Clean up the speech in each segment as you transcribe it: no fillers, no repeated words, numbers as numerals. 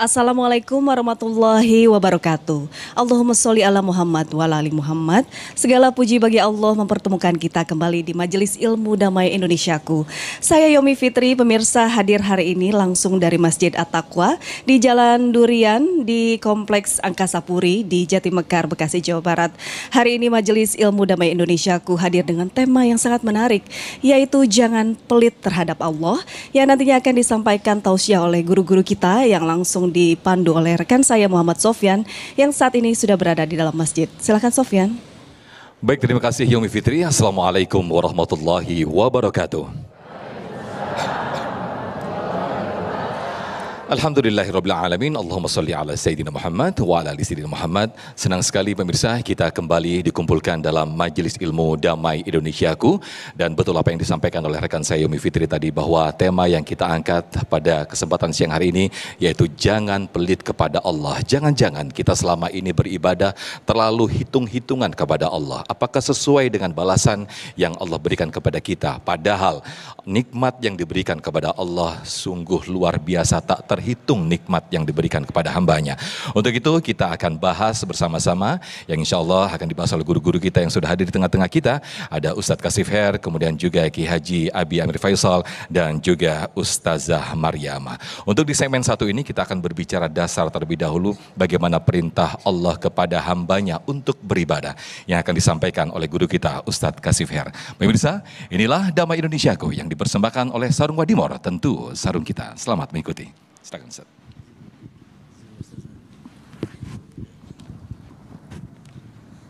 Assalamualaikum warahmatullahi wabarakatuh. Allahumma sholli ala Muhammad wa ala ali Muhammad. Segala puji bagi Allah mempertemukan kita kembali di Majelis Ilmu Damai Indonesiaku. Saya Yomi Fitri, pemirsa hadir hari ini langsung dari Masjid At-Taqwa di Jalan Durian di Kompleks Angkasa Puri di Jatimekar, Bekasi, Jawa Barat. Hari ini Majelis Ilmu Damai Indonesiaku hadir dengan tema yang sangat menarik, yaitu jangan pelit terhadap Allah, yang nantinya akan disampaikan tausiah oleh guru-guru kita yang langsung dipandu oleh rekan saya Muhammad Sofyan yang saat ini sudah berada di dalam masjid. Silakan Sofyan. Baik, terima kasih Yomi Fitri. Assalamualaikum warahmatullahi wabarakatuh. Alhamdulillahirrabbilalamin. Allahumma salli ala Sayyidina Muhammad wa ala ali Sayyidina Muhammad. Senang sekali pemirsa, kita kembali dikumpulkan dalam Majelis Ilmu Damai Indonesiaku. Dan betul apa yang disampaikan oleh rekan saya Yomi Fitri tadi, bahwa tema yang kita angkat pada kesempatan siang hari ini yaitu jangan pelit kepada Allah. Jangan-jangan kita selama ini beribadah terlalu hitung-hitungan kepada Allah. Apakah sesuai dengan balasan yang Allah berikan kepada kita? Padahal nikmat yang diberikan kepada Allah sungguh luar biasa, tak terhitung nikmat yang diberikan kepada hambanya. Untuk itu kita akan bahas bersama-sama yang insya Allah akan dibahas oleh guru-guru kita yang sudah hadir di tengah-tengah kita. Ada Ustadz Kasif Her, kemudian juga Ki Haji Abi Amir Faisal, dan juga Ustazah Maryama. Untuk di segmen satu ini kita akan berbicara dasar terlebih dahulu bagaimana perintah Allah kepada hambanya untuk beribadah, yang akan disampaikan oleh guru kita Ustadz Kasif Her. Pemirsa, inilah Damai Indonesiaku yang dipersembahkan oleh Sarung Wadimor, tentu sarung kita. Selamat mengikuti. Silakan Ustaz.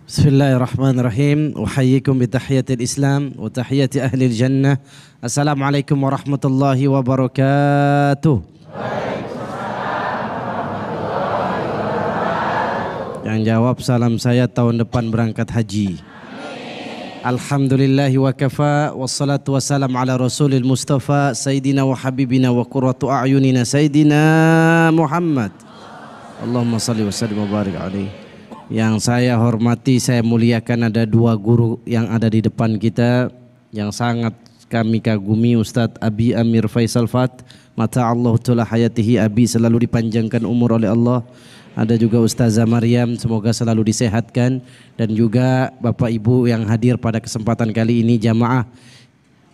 Bismillahirrahmanirrahim. Uhayyikum bitahiyatil Islam wa tahiyati ahli jannah. Assalamualaikum warahmatullahi wabarakatuh. Yang jawab salam saya tahun depan berangkat haji. Alhamdulillahi wa kafa, wassalatu wassalam ala rasulil mustafa, sayyidina wa habibina wa qurratu a'yunina sayyidina Muhammad. Allahumma salli wa sallim wa barik alaihi. Yang saya hormati, saya muliakan, ada dua guru yang ada di depan kita yang sangat kami kagumi, Ustadz Abi Amir Faisal Fat, mata Allah tula hayatihi, Abi selalu dipanjangkan umur oleh Allah. Ada juga Ustazah Maryam, semoga selalu disehatkan. Dan juga Bapak Ibu yang hadir pada kesempatan kali ini, jamaah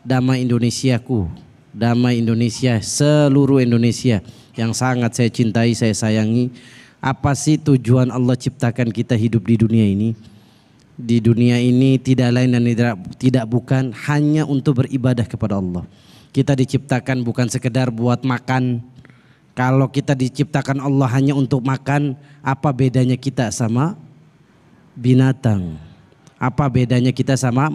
Damai Indonesiaku, Damai Indonesia, seluruh Indonesia yang sangat saya cintai, saya sayangi. Apa sih tujuan Allah ciptakan kita hidup di dunia ini? Di dunia ini tidak lain dan tidak bukan hanya untuk beribadah kepada Allah. Kita diciptakan bukan sekedar buat makan. Kalau kita diciptakan Allah hanya untuk makan, apa bedanya kita sama binatang? Apa bedanya kita sama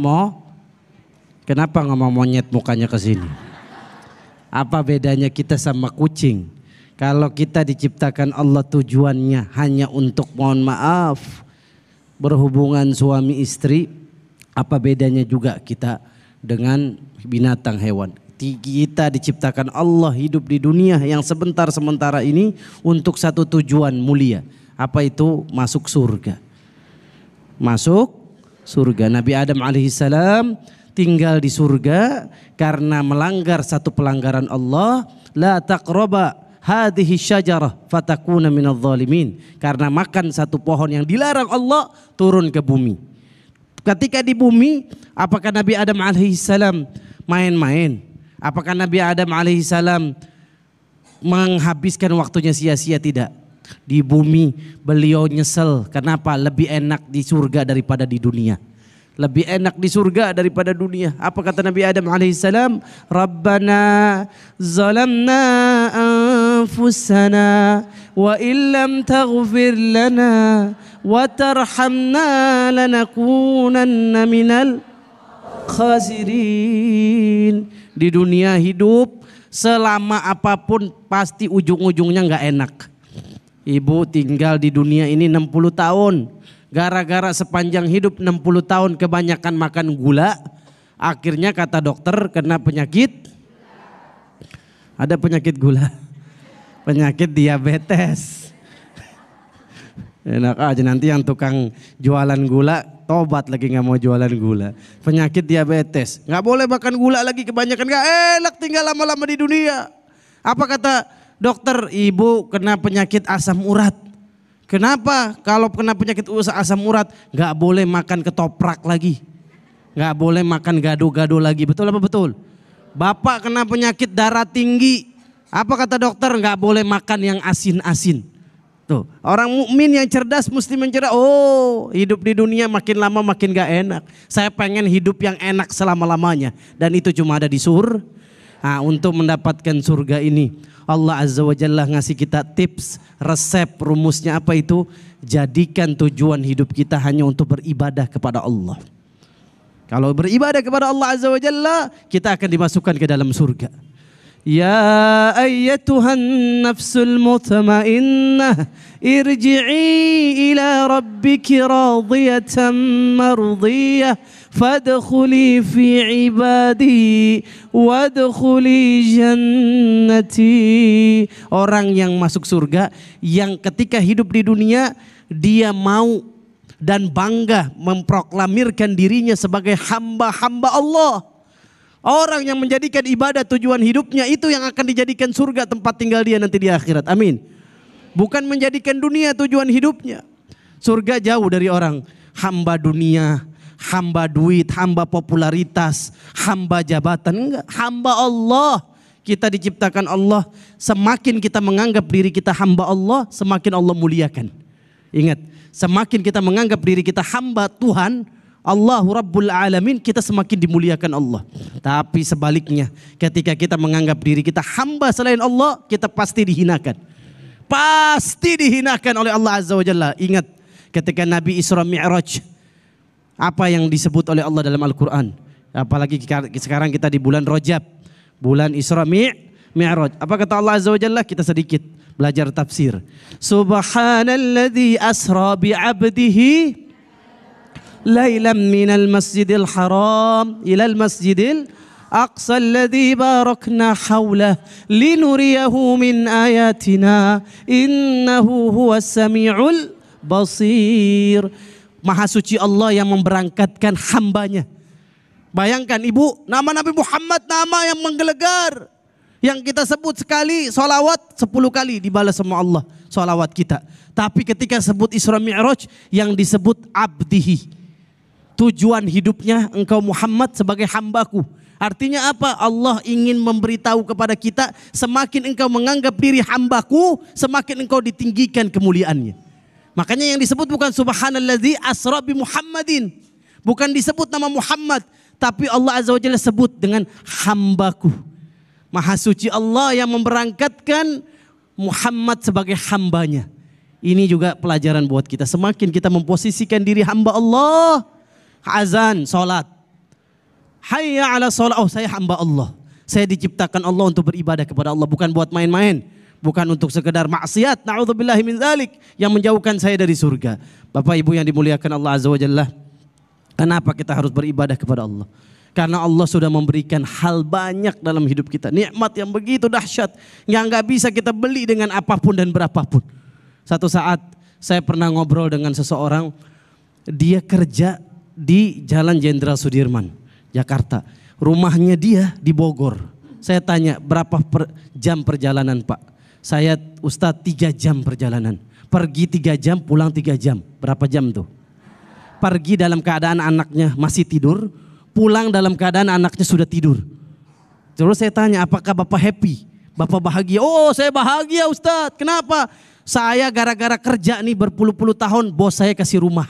Kenapa ngomong monyet mukanya ke sini? Apa bedanya kita sama kucing? Kalau kita diciptakan Allah tujuannya hanya untuk, mohon maaf, berhubungan suami istri, apa bedanya juga kita dengan binatang hewan? Kita diciptakan Allah hidup di dunia yang sebentar-sementara ini untuk satu tujuan mulia. Apa itu? Masuk surga. Masuk surga. Nabi Adam alaihissalam tinggal di surga karena melanggar satu pelanggaran Allah. La taqraba hadhihi syajarah fatakuna minadh dhalimin. Karena makan satu pohon yang dilarang Allah, turun ke bumi. Ketika di bumi, apakah Nabi Adam alaihissalam main-main? Apakah Nabi Adam alaihissalam menghabiskan waktunya sia-sia? Tidak. Di bumi beliau nyesel. Kenapa? Lebih enak di surga daripada di dunia. Lebih enak di surga daripada dunia. Apa kata Nabi Adam alaihissalam? Rabbana zalamna anfusana wa illam taghfir lana wa tarhamna lanakunanna minal khasirin. Di dunia hidup selama apapun pasti ujung-ujungnya nggak enak. Ibu tinggal di dunia ini 60 tahun. Gara-gara sepanjang hidup 60 tahun kebanyakan makan gula. Akhirnya kata dokter kena penyakit. Ada penyakit gula. Penyakit diabetes. Enak aja nanti yang tukang jualan gula tobat lagi nggak mau jualan gula. Penyakit diabetes, nggak boleh makan gula lagi kebanyakan, nggak enak tinggal lama-lama di dunia. Apa kata Dokter, ibu kena penyakit asam urat. Kenapa? Kalau kena penyakit asam urat nggak boleh makan ketoprak lagi, nggak boleh makan gado-gado lagi. Betul apa betul? Bapak kena penyakit darah tinggi. Apa kata dokter? Nggak boleh makan yang asin-asin. Tuh, orang mukmin yang cerdas mesti mencerdas. Oh, hidup di dunia makin lama makin gak enak. Saya pengen hidup yang enak selama-lamanya. Dan itu cuma ada di surga. Nah, untuk mendapatkan surga ini, Allah Azza wa Jalla ngasih kita tips, resep, rumusnya apa itu? Jadikan tujuan hidup kita hanya untuk beribadah kepada Allah. Kalau beribadah kepada Allah Azza wa Jalla, kita akan dimasukkan ke dalam surga. Ya ayyatuhan nafsul mutmainnah irji'i ila rabbiki radiyatan mardiyah fadkhuli fi ibadi wadkhuli jannati. Orang yang masuk surga yang ketika hidup di dunia dia mau dan bangga memproklamirkan dirinya sebagai hamba-hamba Allah. Orang yang menjadikan ibadah tujuan hidupnya itu yang akan dijadikan surga tempat tinggal dia nanti di akhirat. Amin. Bukan menjadikan dunia tujuan hidupnya. Surga jauh dari orang hamba dunia, hamba duit, hamba popularitas, hamba jabatan. Enggak, hamba Allah. Kita diciptakan Allah. Semakin kita menganggap diri kita hamba Allah, semakin Allah muliakan. Ingat, semakin kita menganggap diri kita hamba Tuhan, Allahu Rabbul Alamin, kita semakin dimuliakan Allah. Tapi sebaliknya, ketika kita menganggap diri kita hamba selain Allah, kita pasti dihinakan. Pasti dihinakan oleh Allah Azza wa Jalla. Ingat, ketika Nabi Isra Mi'raj, apa yang disebut oleh Allah dalam Al-Quran? Apalagi sekarang kita di bulan Rajab, bulan Isra Mi'raj. Apa kata Allah Azza wa Jalla? Kita sedikit belajar tafsir. Subhanalladzi asra bi'abdihi ليلا من المسجد الحرام إلى المسجد الأقصى الذي باركنا حوله لنريه من آياتنا إنه هو السميع البصير. Maha suci Allah yang memberangkatkan hambanya. Bayangkan ibu, nama Nabi Muhammad nama yang menggelegar. Yang kita sebut sekali solawat 10 kali dibalas sama Allah solawat kita. Tapi ketika sebut Isra Mi'raj yang disebut abdihi. Tujuan hidupnya engkau Muhammad sebagai hambaku. Artinya apa? Allah ingin memberitahu kepada kita, semakin engkau menganggap diri hambaku, semakin engkau ditinggikan kemuliaannya. Makanya yang disebut bukan subhanalladzi asra bi Muhammadin. Bukan disebut nama Muhammad, tapi Allah Azza wa Jalla sebut dengan hambaku. Maha suci Allah yang memberangkatkan Muhammad sebagai hambanya. Ini juga pelajaran buat kita. Semakin kita memposisikan diri hamba Allah, azan, sholat. Hayya ala sholat. Oh, saya hamba Allah. Saya diciptakan Allah untuk beribadah kepada Allah. Bukan buat main-main. Bukan untuk sekedar maksiat. Na'udzubillahi min dzalik. Yang menjauhkan saya dari surga. Bapak ibu yang dimuliakan Allah Azza wa Jalla. Kenapa kita harus beribadah kepada Allah? Karena Allah sudah memberikan hal banyak dalam hidup kita. Nikmat yang begitu dahsyat. Yang gak bisa kita beli dengan apapun dan berapapun. Satu saat saya pernah ngobrol dengan seseorang. Dia kerja di Jalan Jenderal Sudirman, Jakarta. Rumahnya dia di Bogor. Saya tanya, berapa jam perjalanan Pak? Saya Ustadz 3 jam perjalanan. Pergi 3 jam, pulang 3 jam. Berapa jam tuh? Pergi dalam keadaan anaknya masih tidur, pulang dalam keadaan anaknya sudah tidur. Terus saya tanya, apakah Bapak happy? Bapak bahagia? Oh, saya bahagia Ustadz. Kenapa? Saya gara-gara kerja nih berpuluh-puluh tahun, bos saya kasih rumah.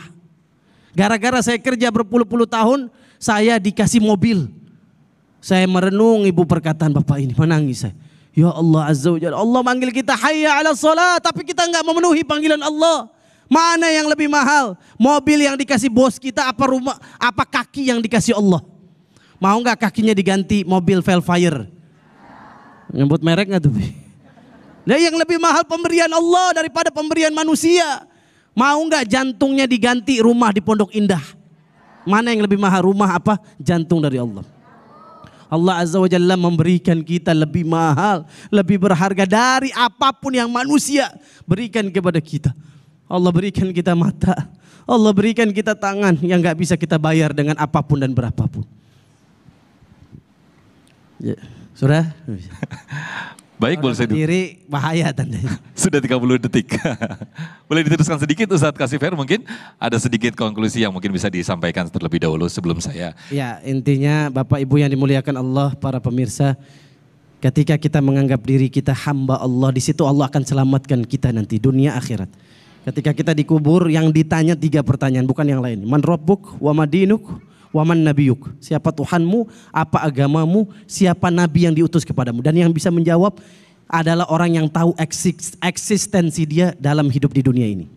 Gara-gara saya kerja berpuluh-puluh tahun, saya dikasih mobil. Saya merenung ibu perkataan Bapak ini, menangis saya. Ya Allah Azza wa Jalla, Allah manggil kita hayya ala sholat, tapi kita enggak memenuhi panggilan Allah. Mana yang lebih mahal? Mobil yang dikasih bos kita, apa rumah, apa kaki yang dikasih Allah? Mau enggak kakinya diganti mobil Velfire? Nyebut merek enggak tuh? Nah, yang lebih mahal pemberian Allah daripada pemberian manusia. Mau nggak jantungnya diganti rumah di Pondok Indah? Mana yang lebih mahal, rumah apa jantung dari Allah? Allah Azza wa Jalla memberikan kita lebih mahal, lebih berharga dari apapun yang manusia berikan kepada kita. Allah berikan kita mata, Allah berikan kita tangan yang nggak bisa kita bayar dengan apapun dan berapapun. Ya, sudah. Baik, boleh saya Diri bahaya tandanya. Sudah 30 detik. Boleh diteruskan sedikit Ustadz Kasifer, mungkin ada sedikit konklusi yang mungkin bisa disampaikan terlebih dahulu sebelum saya. Ya, intinya Bapak Ibu yang dimuliakan Allah, para pemirsa, ketika kita menganggap diri kita hamba Allah, di situ Allah akan selamatkan kita nanti dunia akhirat. Ketika kita dikubur, yang ditanya 3 pertanyaan, bukan yang lain. Man rabbuk, wa madinuk, wa man nabiyuk. Siapa Tuhanmu, apa agamamu, siapa nabi yang diutus kepadamu. Dan yang bisa menjawab adalah orang yang tahu eksistensi dia dalam hidup di dunia ini.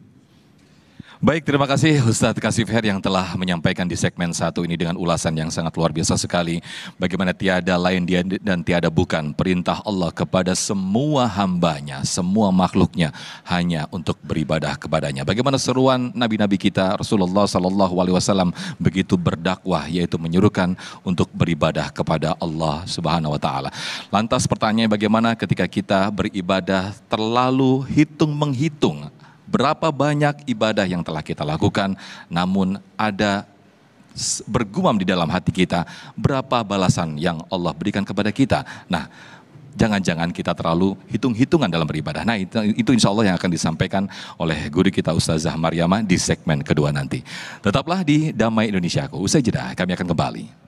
Baik, terima kasih Ustadz Kasifer yang telah menyampaikan di segmen 1 ini dengan ulasan yang sangat luar biasa sekali. Bagaimana tiada lain dia dan tiada bukan perintah Allah kepada semua hambanya, semua makhluknya hanya untuk beribadah kepadanya. Bagaimana seruan nabi-nabi kita Rasulullah SAW begitu berdakwah, yaitu menyuruhkan untuk beribadah kepada Allah Subhanahu Wa Taala. Lantas pertanyaannya, bagaimana ketika kita beribadah terlalu hitung-menghitung berapa banyak ibadah yang telah kita lakukan, namun ada bergumam di dalam hati kita, berapa balasan yang Allah berikan kepada kita. Nah, jangan-jangan kita terlalu hitung-hitungan dalam beribadah. Nah, itu insya Allah yang akan disampaikan oleh guru kita Ustazah Mariamah di segmen kedua nanti. Tetaplah di Damai Indonesiaku. Usai jeda, kami akan kembali.